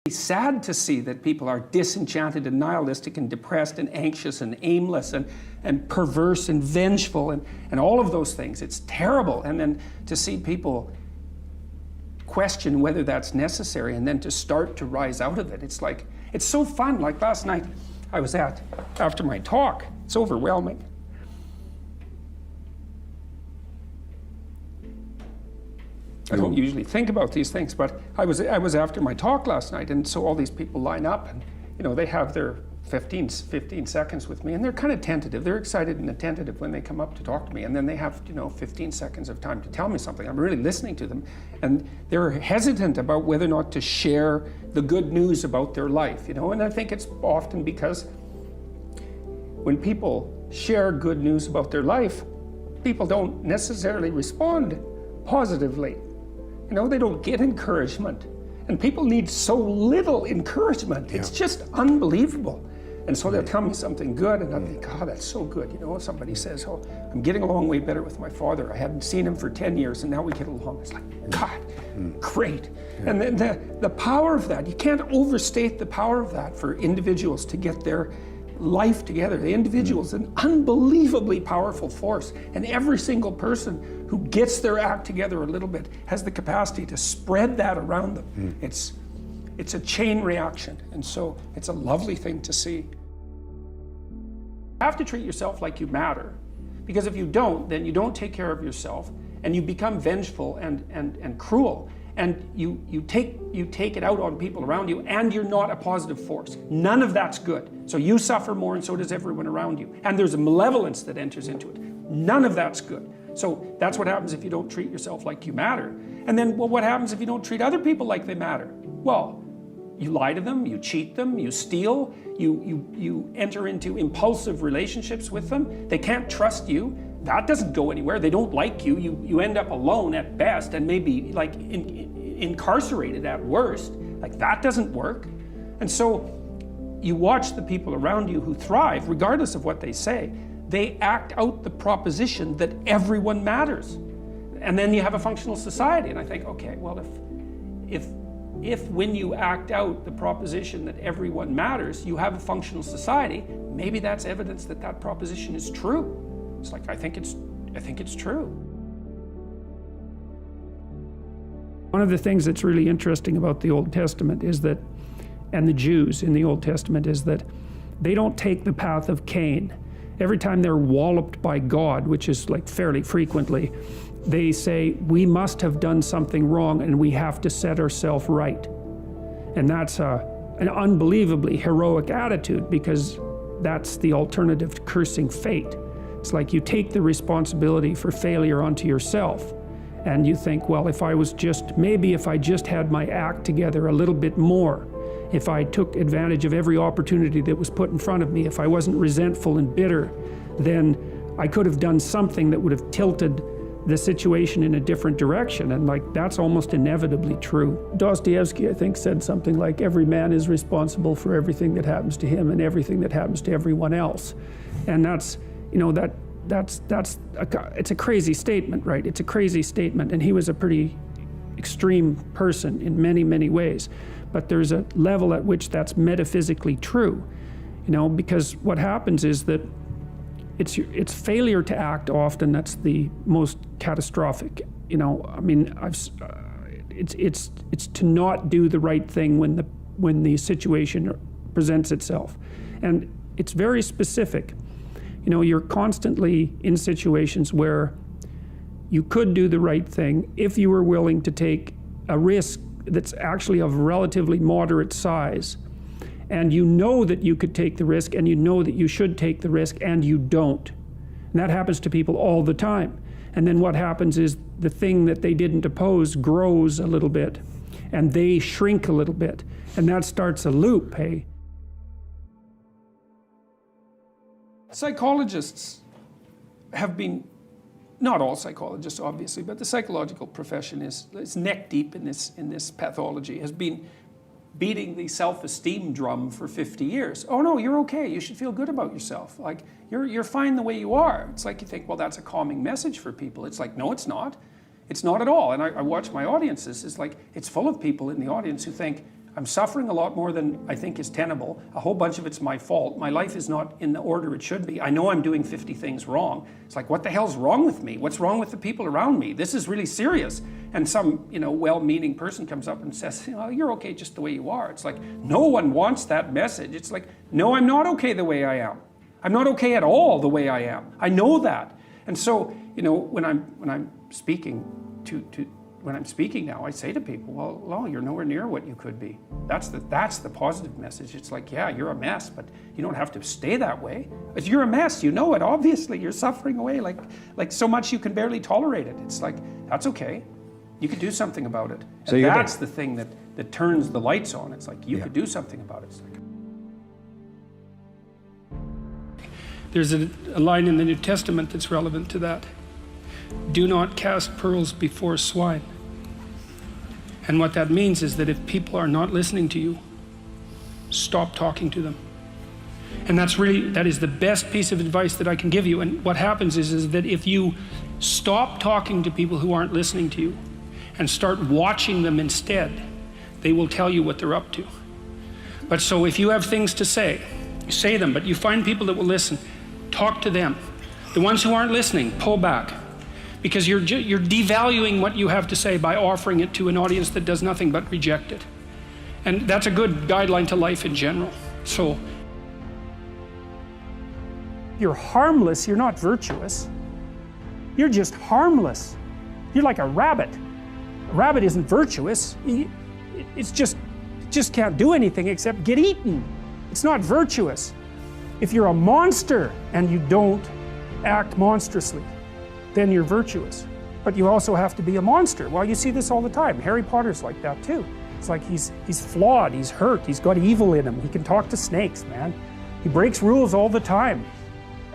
sad to see that people are disenchanted and nihilistic and depressed and anxious and aimless and perverse and vengeful and all of those things. It's terrible. And then to see people question whether that's necessary and then to start to rise out of it. It's like, it's so fun. Like last night I was after my talk, it's overwhelming. I don't usually think about these things, but I was after my talk last night, and so all these people line up, and you know, they have their 15 seconds with me, and they're kind of tentative. They're excited and tentative when they come up to talk to me, and then they have, you know, 15 seconds of time to tell me something. I'm really listening to them, and they're hesitant about whether or not to share the good news about their life, you know, and I think it's often because when people share good news about their life, people don't necessarily respond positively. You know, they don't get encouragement. And people need so little encouragement. It's just unbelievable. And so they'll tell me something good, and I think, oh, that's so good. You know, somebody says, oh, I'm getting along way better with my father. I hadn't seen him for 10 years, and now we get along. It's like, God, great. And then the power of that, you can't overstate the power of that for individuals to get their life together. The individual is an unbelievably powerful force, and every single person who gets their act together a little bit has the capacity to spread that around them. It's a chain reaction, and so it's a lovely thing to see. You have to treat yourself like you matter, because if you don't, then you don't take care of yourself, and you become vengeful and cruel, and you take it out on people around you, and you're not a positive force. None of that's good. So you suffer more, and so does everyone around you. And there's a malevolence that enters into it. None of that's good. So that's what happens if you don't treat yourself like you matter. And then, well, what happens if you don't treat other people like they matter? Well, you lie to them, you cheat them, you steal, you enter into impulsive relationships with them. They can't trust you. That doesn't go anywhere. They don't like you. You end up alone at best, and maybe like incarcerated at worst. Like, that doesn't work. And so you watch the people around you who thrive, regardless of what they say. They act out the proposition that everyone matters. And then you have a functional society. And I think, okay, well, if when you act out the proposition that everyone matters, you have a functional society, maybe that's evidence that that proposition is true. It's like, I think it's true. One of the things that's really interesting about the Old Testament is that, and the Jews in the Old Testament, is that they don't take the path of Cain. Every time they're walloped by God, which is like fairly frequently, they say, we must have done something wrong and we have to set ourselves right. And that's an unbelievably heroic attitude, because that's the alternative to cursing fate. It's like you take the responsibility for failure onto yourself, and you think, well, if I just had my act together a little bit more, if I took advantage of every opportunity that was put in front of me, if I wasn't resentful and bitter, then I could have done something that would have tilted the situation in a different direction. And like, that's almost inevitably true. Dostoevsky, I think, said something like, every man is responsible for everything that happens to him and everything that happens to everyone else. And that's, you know, it's a crazy statement, right? It's a crazy statement, and he was a pretty extreme person in many, many ways. But there's a level at which that's metaphysically true, you know, because what happens is that it's failure to act often that's the most catastrophic. You know, I mean, it's to not do the right thing when the situation presents itself, and it's very specific. You know, you're constantly in situations where you could do the right thing if you were willing to take a risk that's actually of relatively moderate size. And you know that you could take the risk, and you know that you should take the risk, and you don't. And that happens to people all the time. And then what happens is the thing that they didn't oppose grows a little bit, and they shrink a little bit. And that starts a loop, hey? Psychologists have been, not all psychologists obviously, but the psychological profession is neck deep in this pathology, has been beating the self-esteem drum for 50 years. Oh no, you're okay, you should feel good about yourself. Like, you're fine the way you are. It's like you think, well, that's a calming message for people. It's like, no, it's not. It's not at all. And I watch my audiences, it's like, it's full of people in the audience who think, I'm suffering a lot more than I think is tenable. A whole bunch of it's my fault. My life is not in the order it should be. I know I'm doing 50 things wrong. It's like, what the hell's wrong with me? What's wrong with the people around me? This is really serious. And some, well-meaning person comes up and says, you're okay just the way you are. It's like, no one wants that message. It's like, no, I'm not okay the way I am. I'm not okay at all the way I am. I know that. And so, when I'm speaking when I'm speaking now, I say to people, well, you're nowhere near what you could be. That's the positive message. It's like, yeah, you're a mess, but you don't have to stay that way. If you're a mess, you know it, obviously. You're suffering away like so much you can barely tolerate it. It's like, that's okay. You could do something about it. So and that's the thing that turns the lights on. It's like, you could do something about it. It's like, there's a line in the New Testament that's relevant to that. Do not cast pearls before swine. And what that means is that if people are not listening to you, stop talking to them. And that is the best piece of advice that I can give you. And what happens is that if you stop talking to people who aren't listening to you and start watching them instead, they will tell you what they're up to. But so if you have things to say, you say them, but you find people that will listen, talk to them. The ones who aren't listening, pull back. Because you're devaluing what you have to say by offering it to an audience that does nothing but reject it. And that's a good guideline to life in general. So, you're harmless, you're not virtuous. You're just harmless. You're like a rabbit. A rabbit isn't virtuous. It just can't do anything except get eaten. It's not virtuous. If you're a monster and you don't act monstrously, then you're virtuous. But you also have to be a monster. Well, you see this all the time. Harry Potter's like that too. It's like he's flawed, he's hurt, he's got evil in him. He can talk to snakes, man. He breaks rules all the time.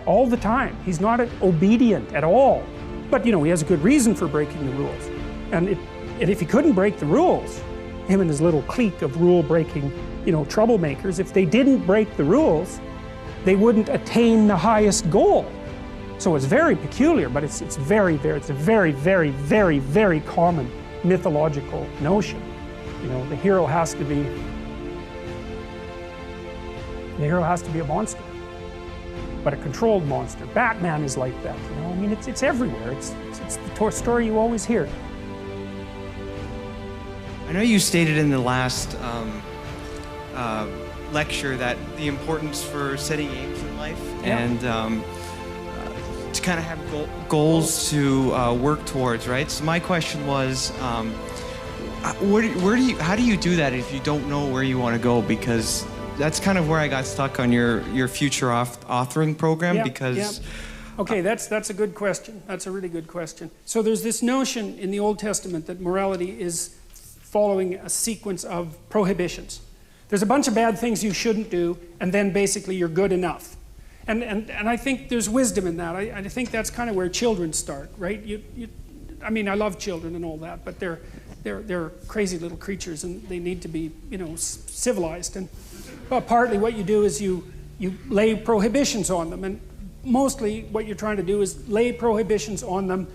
All the time. He's not obedient at all. But he has a good reason for breaking the rules. And if he couldn't break the rules, him and his little clique of rule-breaking, troublemakers, if they didn't break the rules, they wouldn't attain the highest goal. So it's very peculiar, but it's a very, very, very, very common mythological notion. The hero has to be a monster, but a controlled monster. Batman is like that. It's everywhere. It's the story you always hear. I know you stated in the last lecture that the importance for setting aims in life and to kind of have goals to work towards, right? So my question was, how do you do that if you don't know where you want to go? Because that's kind of where I got stuck on your future authoring program. Okay, that's a good question. That's a really good question. So there's this notion in the Old Testament that morality is following a sequence of prohibitions. There's a bunch of bad things you shouldn't do, and then basically you're good enough. And I think there's wisdom in that. I think that's kind of where children start, right? I love children and all that, but they're crazy little creatures, and they need to be, civilized. And partly what you do is you lay prohibitions on them, and mostly what you're trying to do is lay prohibitions on them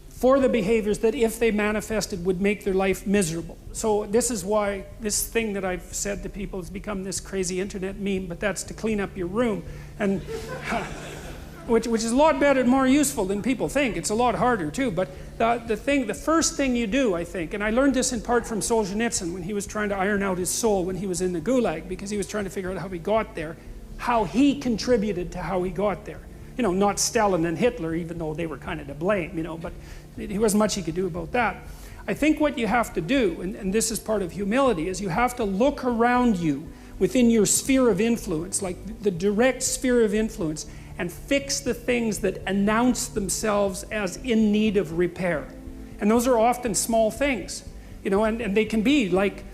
for the behaviors that, if they manifested, would make their life miserable. So this is why this thing that I've said to people has become this crazy internet meme, but that's to clean up your room, and which is a lot better and more useful than people think. It's a lot harder too, but the first thing you do, I think, and I learned this in part from Solzhenitsyn when he was trying to iron out his soul when he was in the Gulag, because he was trying to figure out how he got there, how he contributed to how he got there. Not Stalin and Hitler, even though they were kind of to blame, but there wasn't much he could do about that. I think what you have to do, and this is part of humility, is you have to look around you within your sphere of influence, like the direct sphere of influence, and fix the things that announce themselves as in need of repair. And those are often small things, and they can be like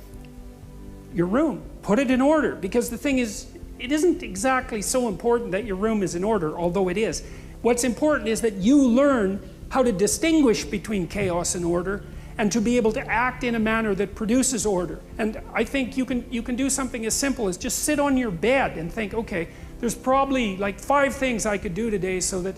your room. Put it in order, because the thing is, it isn't exactly so important that your room is in order, although it is. What's important is that you learn how to distinguish between chaos and order, and to be able to act in a manner that produces order. And I think you can do something as simple as just sit on your bed and think, okay, there's probably like 5 things I could do today so that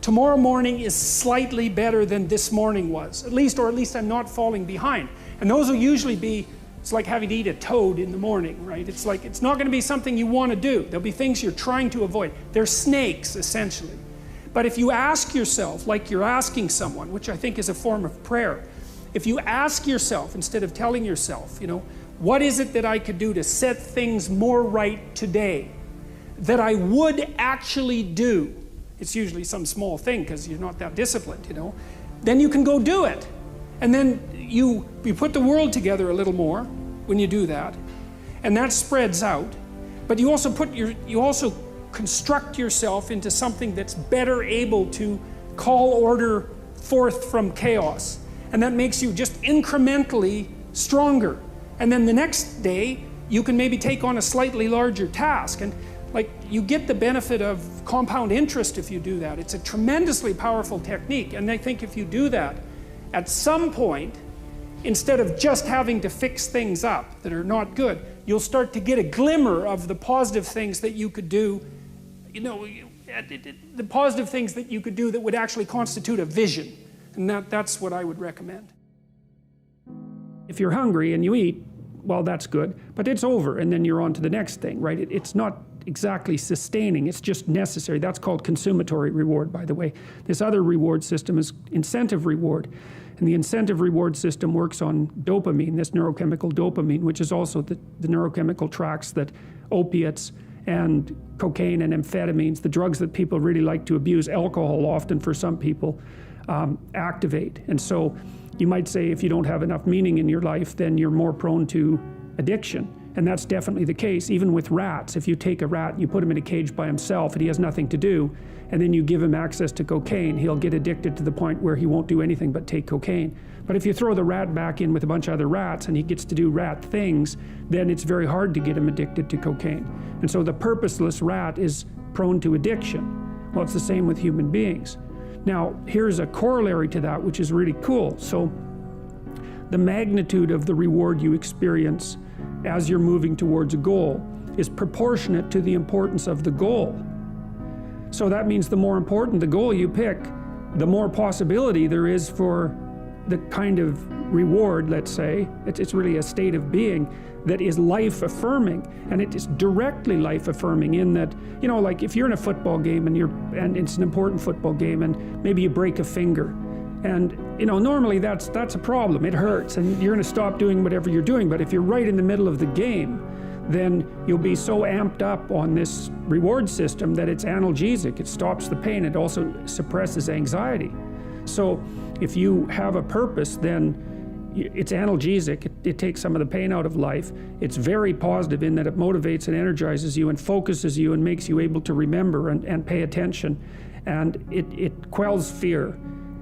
tomorrow morning is slightly better than this morning was, or at least I'm not falling behind. And those will usually be It's like having to eat a toad in the morning, right? It's like, it's not going to be something you want to do. There'll be things you're trying to avoid. They're snakes, essentially. But if you ask yourself, like you're asking someone, which I think is a form of prayer, if you ask yourself, instead of telling yourself, you know, what is it that I could do to set things more right today, that I would actually do? It's usually some small thing because you're not that disciplined, you know. Then you can go do it. And then you put the world together a little more when you do that. And that spreads out. But you also construct yourself into something that's better able to call order forth from chaos. And that makes you just incrementally stronger. And then the next day, you can maybe take on a slightly larger task. And like, you get the benefit of compound interest if you do that. It's a tremendously powerful technique. And I think if you do that, at some point, instead of just having to fix things up that are not good, you'll start to get a glimmer of the positive things that you could do, you know, the positive things that you could do that would actually constitute a vision. And that's what I would recommend. If you're hungry and you eat, well, that's good, but it's over, and then you're on to the next thing, right? It's not exactly sustaining, it's just necessary. That's called consumatory reward, by the way. This other reward system is incentive reward. And the incentive reward system works on dopamine, this neurochemical dopamine, which is also the neurochemical tracks that opiates and cocaine and amphetamines, the drugs that people really like to abuse, alcohol often for some people, activate. And so you might say if you don't have enough meaning in your life, then you're more prone to addiction. And that's definitely the case, even with rats. If you take a rat and you put him in a cage by himself and he has nothing to do, and then you give him access to cocaine, he'll get addicted to the point where he won't do anything but take cocaine. But if you throw the rat back in with a bunch of other rats and he gets to do rat things, then it's very hard to get him addicted to cocaine. And so the purposeless rat is prone to addiction. Well, it's the same with human beings. Now, here's a corollary to that, which is really cool. So the magnitude of the reward you experience as you're moving towards a goal is proportionate to the importance of the goal. So that means the more important the goal you pick, the more possibility there is for the kind of reward, let's say, it's really a state of being that is life-affirming, and it is directly life-affirming in that, you know, like if you're in a football game and it's an important football game and maybe you break a finger, and you know, normally that's a problem, it hurts, and you're gonna stop doing whatever you're doing. But if you're right in the middle of the game, then you'll be so amped up on this reward system that it's analgesic. It stops the pain. It also suppresses anxiety. So if you have a purpose, then it's analgesic. It takes some of the pain out of life. It's very positive in that it motivates and energizes you and focuses you and makes you able to remember and pay attention. And it quells fear.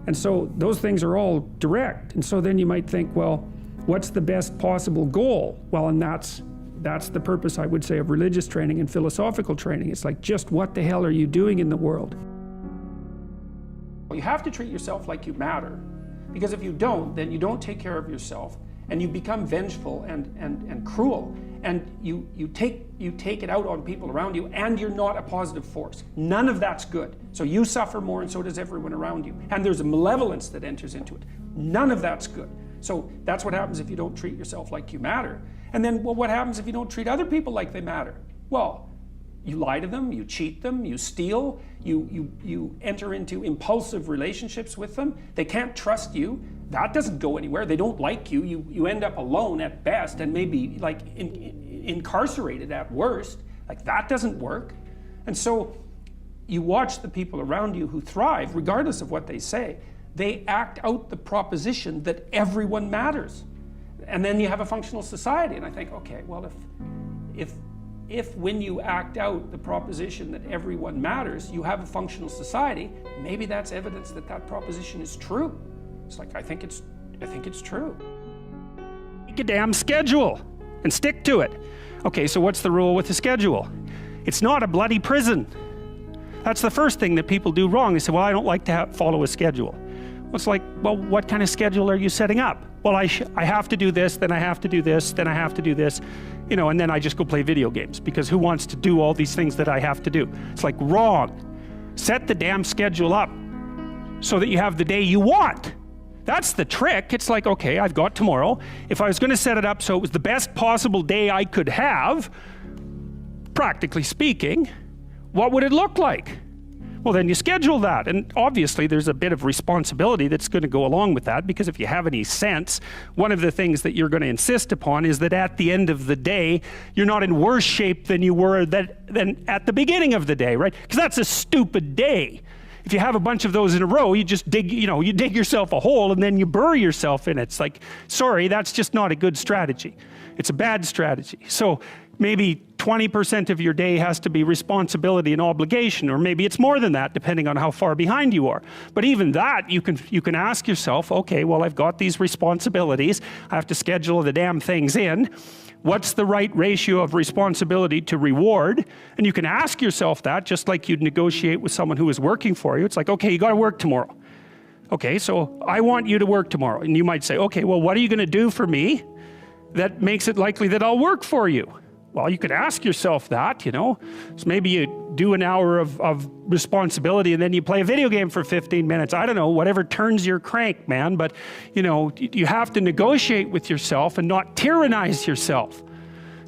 And so those things are all direct. And so then you might think, well, what's the best possible goal? Well, and that's the purpose, I would say, of religious training and philosophical training. It's like, just what the hell are you doing in the world? You have to treat yourself like you matter. Because if you don't, then you don't take care of yourself, and you become vengeful and cruel, and you take it out on people around you, and you're not a positive force. None of that's good. So you suffer more, and so does everyone around you. And there's a malevolence that enters into it. None of that's good. So that's what happens if you don't treat yourself like you matter. And then, well, what happens if you don't treat other people like they matter? Well, you lie to them, you cheat them, you steal, you enter into impulsive relationships with them. They can't trust you. That doesn't go anywhere. They don't like you. You end up alone at best, and maybe like incarcerated at worst. Like, that doesn't work. And so you watch the people around you who thrive, regardless of what they say. They act out the proposition that everyone matters. And then you have a functional society. And I think, okay, well, if when you act out the proposition that everyone matters, you have a functional society, maybe that's evidence that that proposition is true. It's like, I think it's true. Make a damn schedule and stick to it. Okay, so what's the rule with the schedule? It's not a bloody prison. That's the first thing that people do wrong. They say, well, I don't like to follow a schedule. Well, it's like, well, what kind of schedule are you setting up? Well, I have to do this, then I have to do this, then I have to do this, you know, and then I just go play video games, because who wants to do all these things that I have to do? It's like, wrong. Set the damn schedule up so that you have the day you want. That's the trick. It's like, okay, I've got tomorrow. If I was going to set it up so it was the best possible day I could have, practically speaking, what would it look like? Well, then you schedule that. And obviously there's a bit of responsibility that's going to go along with that, because if you have any sense, one of the things that you're going to insist upon is that at the end of the day, you're not in worse shape than you were than at the beginning of the day, right? Because that's a stupid day. If you have a bunch of those in a row, you just dig, you dig yourself a hole and then you bury yourself in it. It's like, sorry, that's just not a good strategy. It's a bad strategy. So maybe 20% of your day has to be responsibility and obligation, or maybe it's more than that, depending on how far behind you are. But even that, you can ask yourself, okay, well, I've got these responsibilities. I have to schedule the damn things in. What's the right ratio of responsibility to reward? And you can ask yourself that, just like you'd negotiate with someone who is working for you. It's like, okay, you got to work tomorrow. Okay, so I want you to work tomorrow. And you might say, okay, well, what are you going to do for me that makes it likely that I'll work for you? Well, you could ask yourself that, So maybe you do an hour of responsibility and then you play a video game for 15 minutes. I don't know, whatever turns your crank, man. But, you have to negotiate with yourself and not tyrannize yourself.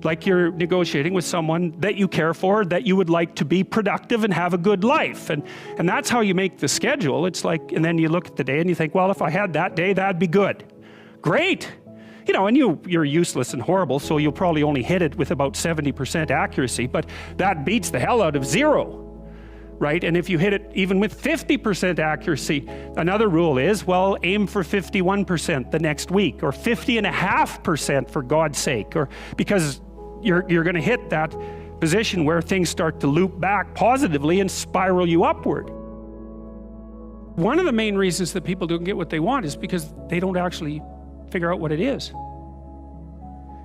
Like you're negotiating with someone that you care for, that you would like to be productive and have a good life. And that's how you make the schedule. It's like, and then you look at the day and you think, well, if I had that day, that'd be good. Great. And you're useless and horrible, so you'll probably only hit it with about 70% accuracy, but that beats the hell out of 0, right? And if you hit it even with 50% accuracy, another rule is, well, aim for 51% the next week, or 50.5% for God's sake, or because you're going to hit that position where things start to loop back positively and spiral you upward. One of the main reasons that people don't get what they want is because they don't actually figure out what it is.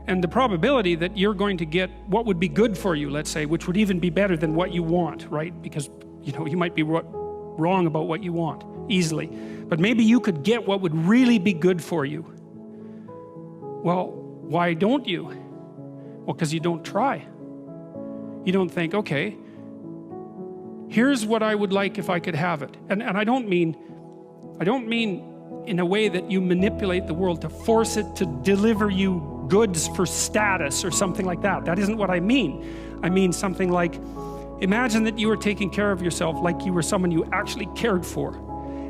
And the probability that you're going to get what would be good for you, let's say, which would even be better than what you want, right? Because, you might be wrong about what you want easily. But maybe you could get what would really be good for you. Well, why don't you? Well, because you don't try. You don't think, okay, here's what I would like if I could have it. And I don't mean in a way that you manipulate the world to force it to deliver you goods for status or something like that. That isn't what I mean. I mean something like, imagine that you were taking care of yourself like you were someone you actually cared for.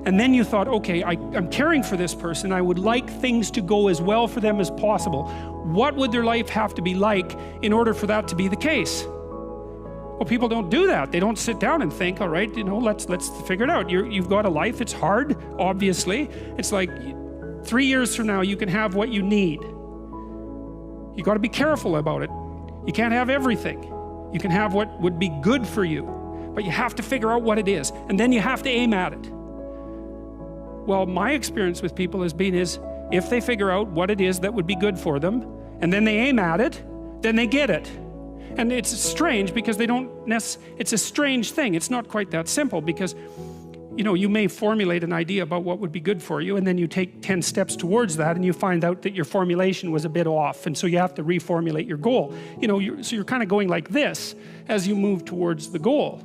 And then you thought, okay, I'm caring for this person. I would like things to go as well for them as possible. What would their life have to be like in order for that to be the case? Well, people don't do that. They don't sit down and think, all right, let's figure it out. You've got a life. It's hard, obviously. It's like 3 years from now, you can have what you need. You got to be careful about it. You can't have everything. You can have what would be good for you, but you have to figure out what it is, and then you have to aim at it. Well, my experience with people has been is if they figure out what it is that would be good for them, and then they aim at it, then they get it. And it's strange because it's a strange thing. It's not quite that simple because, you may formulate an idea about what would be good for you, and then you take 10 steps towards that and you find out that your formulation was a bit off, and so you have to reformulate your goal. So you're kind of going like this as you move towards the goal.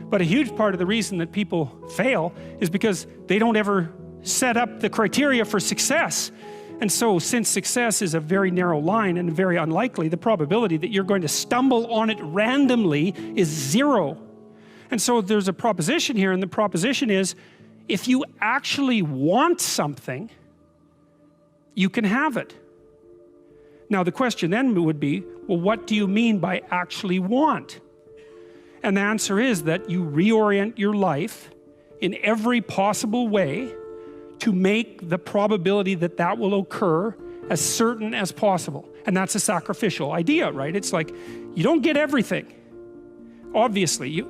But a huge part of the reason that people fail is because they don't ever set up the criteria for success. And so since success is a very narrow line and very unlikely, the probability that you're going to stumble on it randomly is 0. And so there's a proposition here, and the proposition is, if you actually want something, you can have it. Now the question then would be, well, what do you mean by actually want? And the answer is that you reorient your life in every possible way to make the probability that that will occur as certain as possible. And that's a sacrificial idea, right? It's like, you don't get everything. Obviously.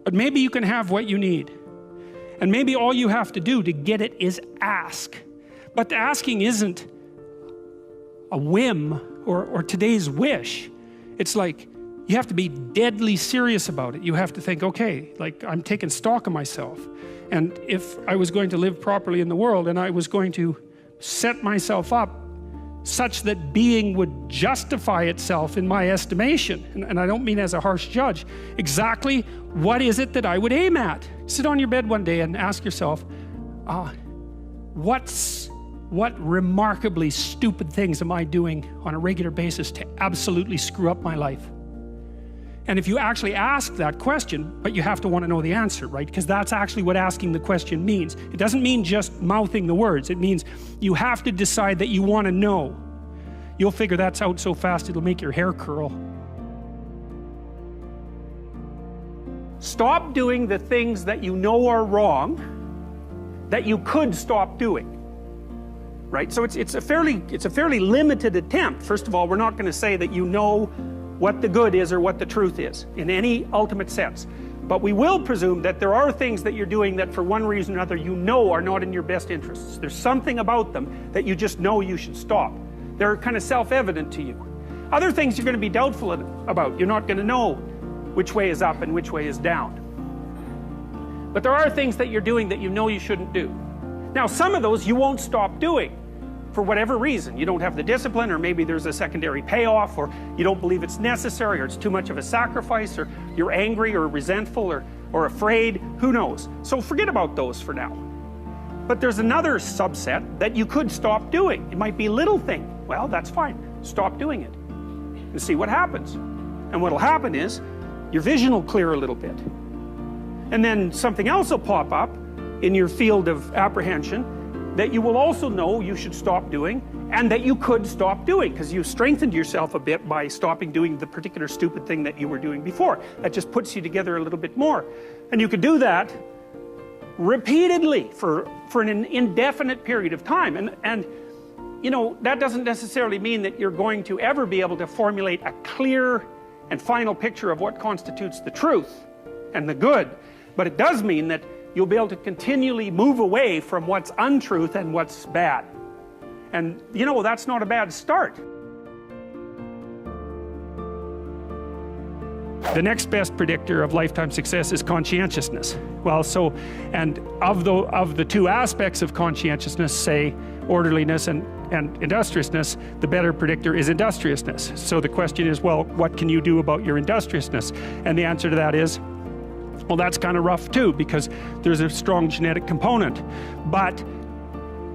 But maybe you can have what you need. And maybe all you have to do to get it is ask. But the asking isn't a whim or today's wish. It's like, you have to be deadly serious about it. You have to think, okay, like I'm taking stock of myself. And if I was going to live properly in the world and I was going to set myself up such that being would justify itself in my estimation, and I don't mean as a harsh judge, exactly what is it that I would aim at? Sit on your bed one day and ask yourself, what remarkably stupid things am I doing on a regular basis to absolutely screw up my life? And if you actually ask that question, but you have to want to know the answer, right? Because that's actually what asking the question means. It doesn't mean just mouthing the words. It means you have to decide that you want to know. You'll figure that's out so fast it'll make your hair curl. Stop doing the things that you know are wrong that you could stop doing. Right? So it's a fairly limited attempt. First of all, we're not going to say that you know what the good is or what the truth is in any ultimate sense. But we will presume that there are things that you're doing that for one reason or another you know are not in your best interests. There's something about them that you just know you should stop. They're kind of self-evident to you. Other things you're going to be doubtful about. You're not going to know which way is up and which way is down. But there are things that you're doing that you know you shouldn't do. Now, some of those you won't stop doing for whatever reason. You don't have the discipline, or maybe there's a secondary payoff, or you don't believe it's necessary, or it's too much of a sacrifice, or you're angry or resentful or afraid. Who knows? So forget about those for now. But there's another subset that you could stop doing. It might be a little thing. Well, that's fine. Stop doing it and see what happens. And what'll happen is your vision will clear a little bit. And then something else will pop up in your field of apprehension that you will also know you should stop doing, and that you could stop doing, because you strengthened yourself a bit by stopping doing the particular stupid thing that you were doing before. That just puts you together a little bit more. And you could do that repeatedly for an indefinite period of time. And you know, that doesn't necessarily mean that you're going to ever be able to formulate a clear and final picture of what constitutes the truth and the good. But it does mean that you'll be able to continually move away from what's untruth and what's bad. And you know, that's not a bad start. The next best predictor of lifetime success is conscientiousness. Well, so, and of the two aspects of conscientiousness, say orderliness and industriousness, the better predictor is industriousness. So the question is, well, what can you do about your industriousness? And the answer to that is, well, that's kind of rough too, because there's a strong genetic component. But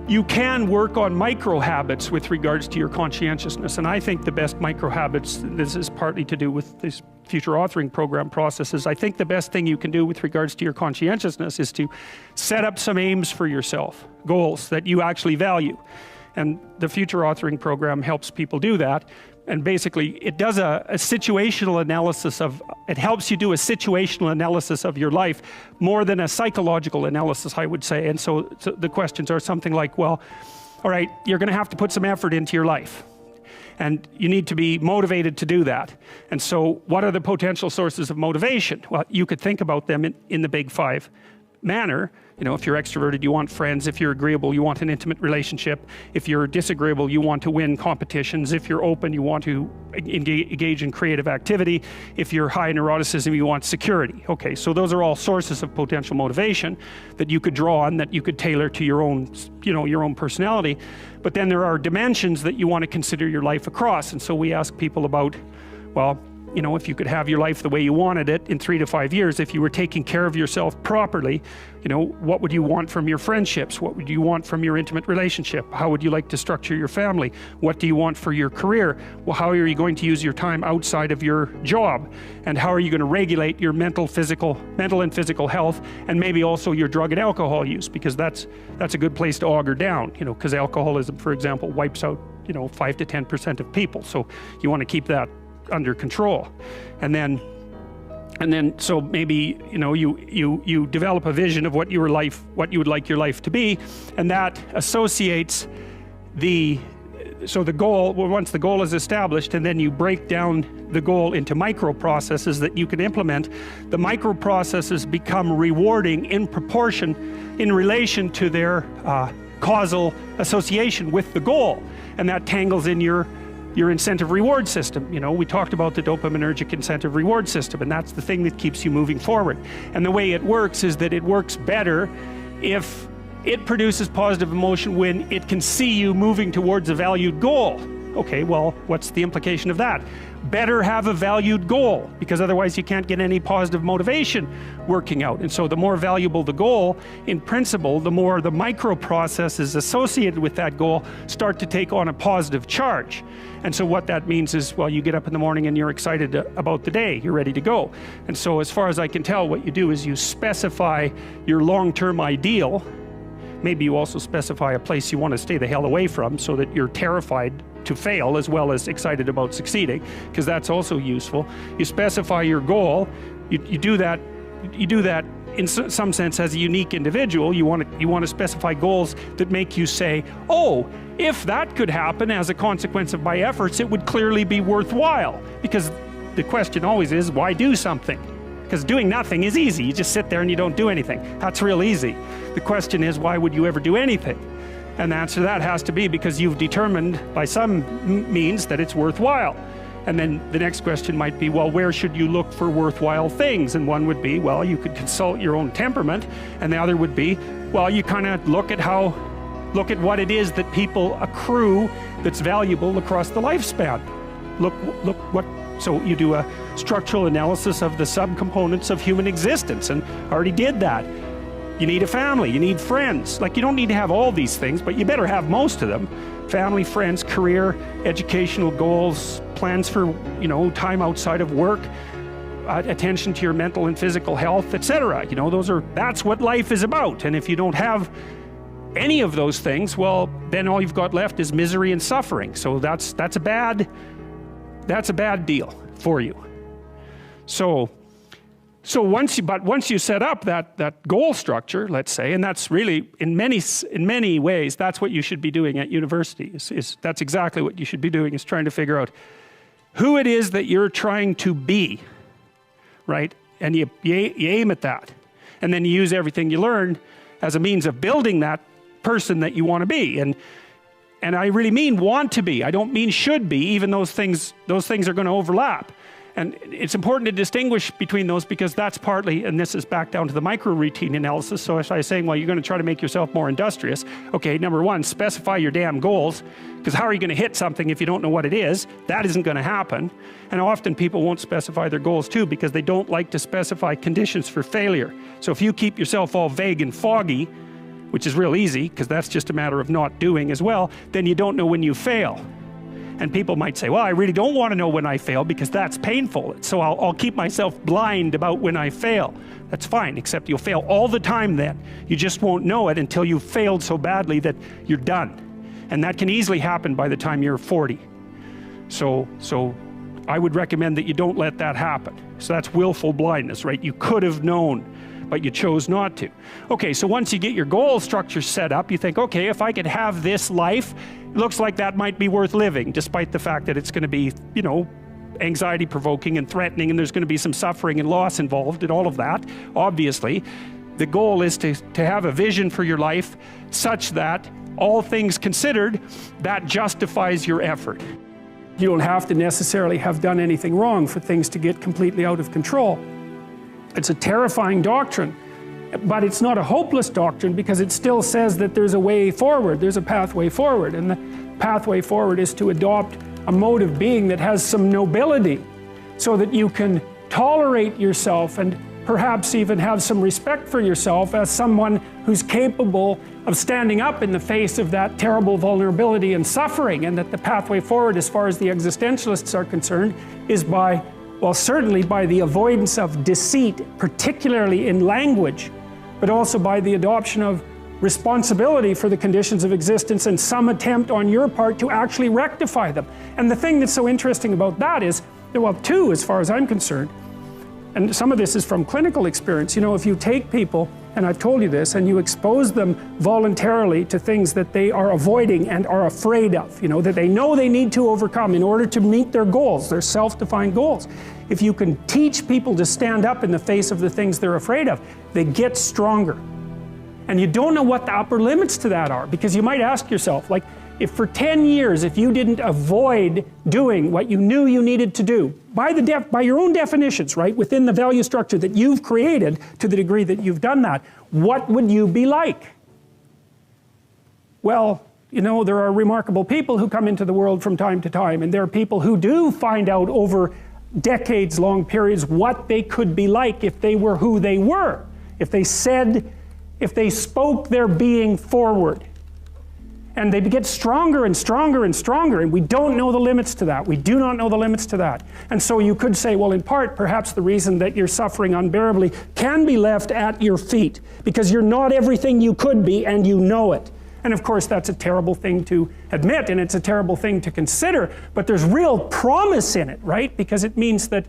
you can work on micro habits with regards to your conscientiousness. And I think the best micro habits, this is partly to do with this future authoring program processes, I think the best thing you can do with regards to your conscientiousness is to set up some aims for yourself, goals that you actually value. And the future authoring program helps people do that. And basically, it does a situational analysis of, it helps you do a situational analysis of your life more than a psychological analysis, I would say. And so the questions are something like, well, all right, you're going to have to put some effort into your life. And you need to be motivated to do that. And so what are the potential sources of motivation? Well, you could think about them in the big five manner. You know, if you're extroverted, you want friends. If you're agreeable, you want an intimate relationship. If you're disagreeable, you want to win competitions. If you're open, you want to engage in creative activity. If you're high neuroticism, you want security. Okay, so those are all sources of potential motivation that you could draw on, that you could tailor to your own, you know, your own personality. But then there are dimensions that you want to consider your life across. And so we ask people about, well, you know, if you could have your life the way you wanted it in 3 to 5 years, if you were taking care of yourself properly, you know, what would you want from your friendships? What would you want from your intimate relationship? How would you like to structure your family? What do you want for your career? Well, how are you going to use your time outside of your job? And how are you going to regulate your mental and physical health, and maybe also your drug and alcohol use? Because that's a good place to auger down, you know, because alcoholism, for example, wipes out, you know, 5 to 10% of people. So you want to keep that under control. And then so maybe, you know, you develop a vision of what you would like your life to be, and that associates the goal. Well, once the goal is established, and then you break down the goal into micro processes that you can implement, the micro processes become rewarding in proportion in relation to their causal association with the goal, and that tangles in your incentive reward system. You know, we talked about the dopaminergic incentive reward system, and that's the thing that keeps you moving forward. And the way it works is that it works better if it produces positive emotion when it can see you moving towards a valued goal. Okay, well, what's the implication of that? Better have a valued goal, because otherwise you can't get any positive motivation working out. And so the more valuable the goal, in principle, the more the micro processes associated with that goal start to take on a positive charge. And so what that means is, well, you get up in the morning and you're excited about the day, you're ready to go. And so as far as I can tell, what you do is you specify your long-term ideal. Maybe you also specify a place you want to stay the hell away from, so that you're terrified to fail as well as excited about succeeding, because that's also useful. You specify your goal. You do that in some sense as a unique individual. You want to specify goals that make you say, oh, if that could happen as a consequence of my efforts, it would clearly be worthwhile. Because the question always is, why do something? Because doing nothing is easy. You just sit there and you don't do anything. That's real easy. The question is, why would you ever do anything? And the answer to that has to be because you've determined by some means that it's worthwhile. And then the next question might be, well, where should you look for worthwhile things? And one would be, well, you could consult your own temperament. And the other would be, well, you kind of look at what it is that people accrue that's valuable across the lifespan. So you do a structural analysis of the subcomponents of human existence, and I already did that. You need a family, you need friends. Like, you don't need to have all these things, but you better have most of them. Family, friends, career, educational goals, plans for, time outside of work, attention to your mental and physical health, etc. That's what life is about. And if you don't have any of those things, well, then all you've got left is misery and suffering. So that's a bad deal for you. So once you set up that goal structure, let's say, and that's really in many ways that's what you should be doing at university. That's exactly what you should be doing, is trying to figure out who it is that you're trying to be, right? And you aim at that, and then you use everything you learn as a means of building that person that you want to be. And I really mean want to be. I don't mean should be, even those things are going to overlap. And it's important to distinguish between those, because that's partly, and this is back down to the micro routine analysis. So if I was saying, well, you're going to try to make yourself more industrious. Okay, number one, specify your damn goals, because how are you going to hit something if you don't know what it is? That isn't going to happen. And often people won't specify their goals too, because they don't like to specify conditions for failure. So if you keep yourself all vague and foggy, which is real easy, because that's just a matter of not doing as well, then you don't know when you fail. And people might say, well, I really don't want to know when I fail because that's painful. So I'll keep myself blind about when I fail. That's fine, except you'll fail all the time then. You just won't know it until you've failed so badly that you're done. And that can easily happen by the time you're 40. So I would recommend that you don't let that happen. So that's willful blindness, right? You could have known, but you chose not to. Okay, so once you get your goal structure set up, you think, okay, if I could have this life, it looks like that might be worth living, despite the fact that it's going to be, anxiety provoking and threatening, and there's going to be some suffering and loss involved in all of that. Obviously, the goal is to have a vision for your life such that, all things considered, that justifies your effort. You don't have to necessarily have done anything wrong for things to get completely out of control. It's a terrifying doctrine, but it's not a hopeless doctrine, because it still says that there's a way forward, there's a pathway forward, and the pathway forward is to adopt a mode of being that has some nobility, so that you can tolerate yourself and perhaps even have some respect for yourself as someone who's capable of standing up in the face of that terrible vulnerability and suffering, and that the pathway forward, as far as the existentialists are concerned, is by, well, certainly by the avoidance of deceit, particularly in language, but also by the adoption of responsibility for the conditions of existence and some attempt on your part to actually rectify them. And the thing that's so interesting about that is, well, two, as far as I'm concerned, and some of this is from clinical experience, if you take people, and I've told you this, and you expose them voluntarily to things that they are avoiding and are afraid of, that they know they need to overcome in order to meet their goals, their self-defined goals. If you can teach people to stand up in the face of the things they're afraid of, they get stronger. And you don't know what the upper limits to that are, because you might ask yourself, like, if for 10 years, if you didn't avoid doing what you knew you needed to do, by your own definitions, right, within the value structure that you've created, to the degree that you've done that, what would you be like? Well, you know, there are remarkable people who come into the world from time to time, and there are people who do find out over decades-long periods what they could be like if they were who they were, if they spoke their being forward. And they get stronger and stronger and stronger, and we don't know the limits to that. We do not know the limits to that. And so you could say, well, in part, perhaps the reason that you're suffering unbearably can be left at your feet, because you're not everything you could be, and you know it. And of course, that's a terrible thing to admit, and it's a terrible thing to consider, but there's real promise in it, right? Because it means that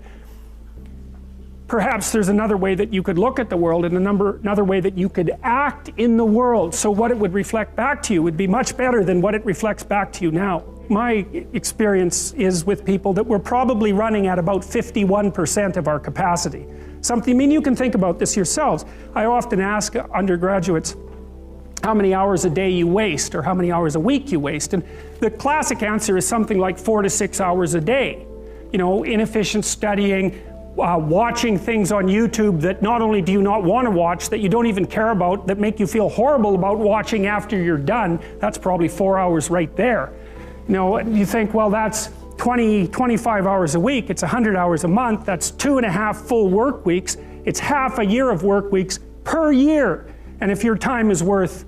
perhaps there's another way that you could look at the world, and another way that you could act in the world. So what it would reflect back to you would be much better than what it reflects back to you now. My experience is with people that we're probably running at about 51% of our capacity. Something, I mean, you can think about this yourselves. I often ask undergraduates how many hours a day you waste, or how many hours a week you waste. And the classic answer is something like 4 to 6 hours a day. You know, inefficient studying, watching things on YouTube that not only do you not want to watch, that you don't even care about, that make you feel horrible about watching after you're done. That's probably 4 hours right there. You know, you think, well, that's 25 hours a week, it's 100 hours a month, that's 2.5 full work weeks, it's half a year of work weeks per year. And if your time is worth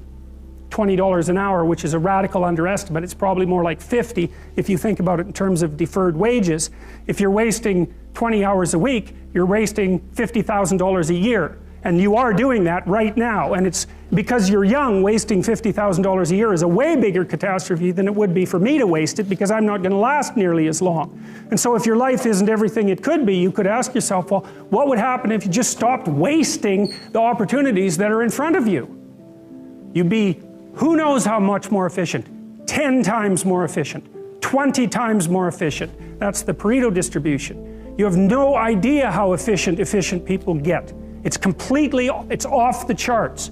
$20 an hour, which is a radical underestimate, it's probably more like 50 if you think about it in terms of deferred wages. If you're wasting 20 hours a week, you're wasting $50,000 a year. And you are doing that right now. And it's because you're young, wasting $50,000 a year is a way bigger catastrophe than it would be for me to waste it, because I'm not going to last nearly as long. And so if your life isn't everything it could be, you could ask yourself, well, what would happen if you just stopped wasting the opportunities that are in front of you? You'd be who knows how much more efficient? 10 times more efficient, 20 times more efficient. That's the Pareto distribution. You have no idea how efficient people get. It's off the charts.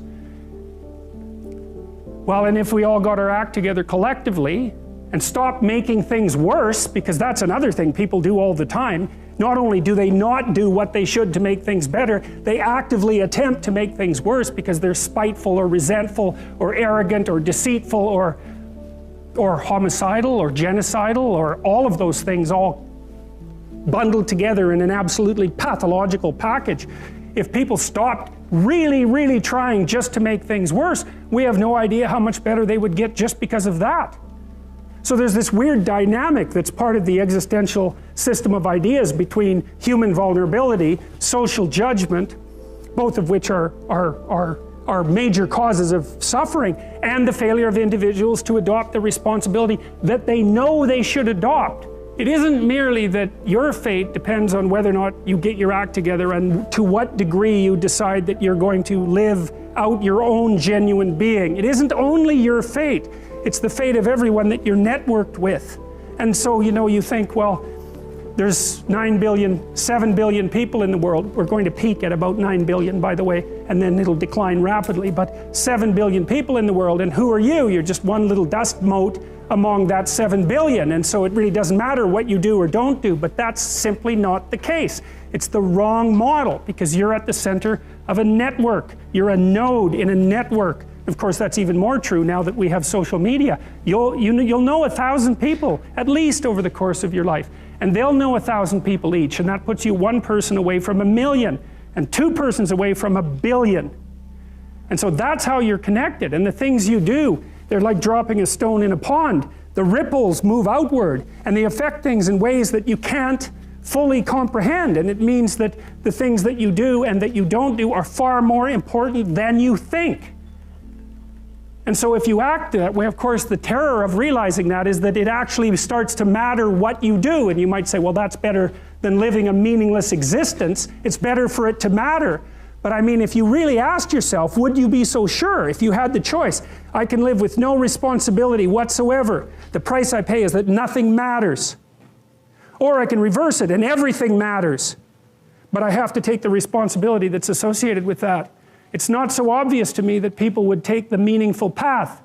Well, and if we all got our act together collectively and stopped making things worse, because that's another thing people do all the time, not only do they not do what they should to make things better, they actively attempt to make things worse because they're spiteful or resentful or arrogant or deceitful or homicidal or genocidal, or all of those things all bundled together in an absolutely pathological package. If people stopped really, really trying just to make things worse, we have no idea how much better they would get just because of that. So there's this weird dynamic that's part of the existential system of ideas between human vulnerability, social judgment, both of which are major causes of suffering, and the failure of individuals to adopt the responsibility that they know they should adopt. It isn't merely that your fate depends on whether or not you get your act together and to what degree you decide that you're going to live out your own genuine being. It isn't only your fate, it's the fate of everyone that you're networked with. And so, you know, you think, well, there's 7 billion people in the world. We're going to peak at about 9 billion, by the way, and then it'll decline rapidly, but 7 billion people in the world, and who are you? You're just one little dust mote among that 7 billion, and so it really doesn't matter what you do or don't do, but that's simply not the case. It's the wrong model, because you're at the center of a network. You're a node in a network. Of course, that's even more true now that we have social media. You'll know 1,000 people, at least over the course of your life, and they'll know 1,000 people each, and that puts you one person away from 1 million, and 2 persons away from 1 billion. And so that's how you're connected, and the things you do, they're like dropping a stone in a pond. The ripples move outward, and they affect things in ways that you can't fully comprehend, and it means that the things that you do and that you don't do are far more important than you think. And so if you act that way, of course, the terror of realizing that is that it actually starts to matter what you do, and you might say, well, that's better than living a meaningless existence. It's better for it to matter. But I mean, if you really asked yourself, would you be so sure if you had the choice? I can live with no responsibility whatsoever. The price I pay is that nothing matters. Or I can reverse it and everything matters. But I have to take the responsibility that's associated with that. It's not so obvious to me that people would take the meaningful path.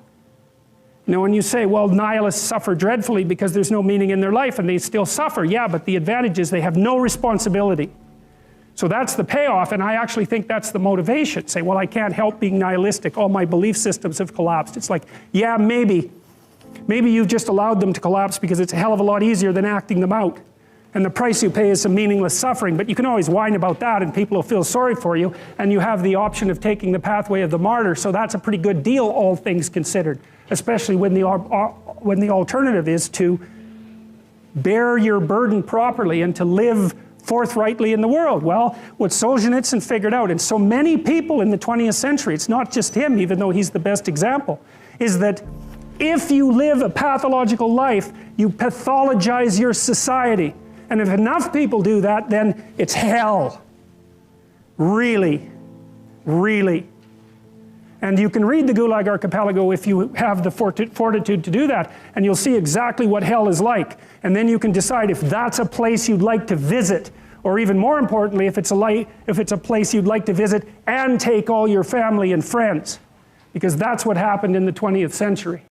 You know, when you say, well, nihilists suffer dreadfully because there's no meaning in their life and they still suffer. Yeah, but the advantage is they have no responsibility. So that's the payoff, and I actually think that's the motivation. Say, well, I can't help being nihilistic. All my belief systems have collapsed. It's like, yeah, maybe. Maybe you've just allowed them to collapse because it's a hell of a lot easier than acting them out. And the price you pay is some meaningless suffering, but you can always whine about that and people will feel sorry for you, and you have the option of taking the pathway of the martyr, so that's a pretty good deal, all things considered, especially when the alternative is to bear your burden properly and to live forthrightly in the world. Well, what Solzhenitsyn figured out, and so many people in the 20th century, it's not just him, even though he's the best example, is that if you live a pathological life, you pathologize your society. And if enough people do that, then it's hell. Really, really. And you can read the Gulag Archipelago if you have the fortitude to do that, and you'll see exactly what hell is like. And then you can decide if that's a place you'd like to visit, or even more importantly, if it's a place you'd like to visit and take all your family and friends. Because that's what happened in the 20th century.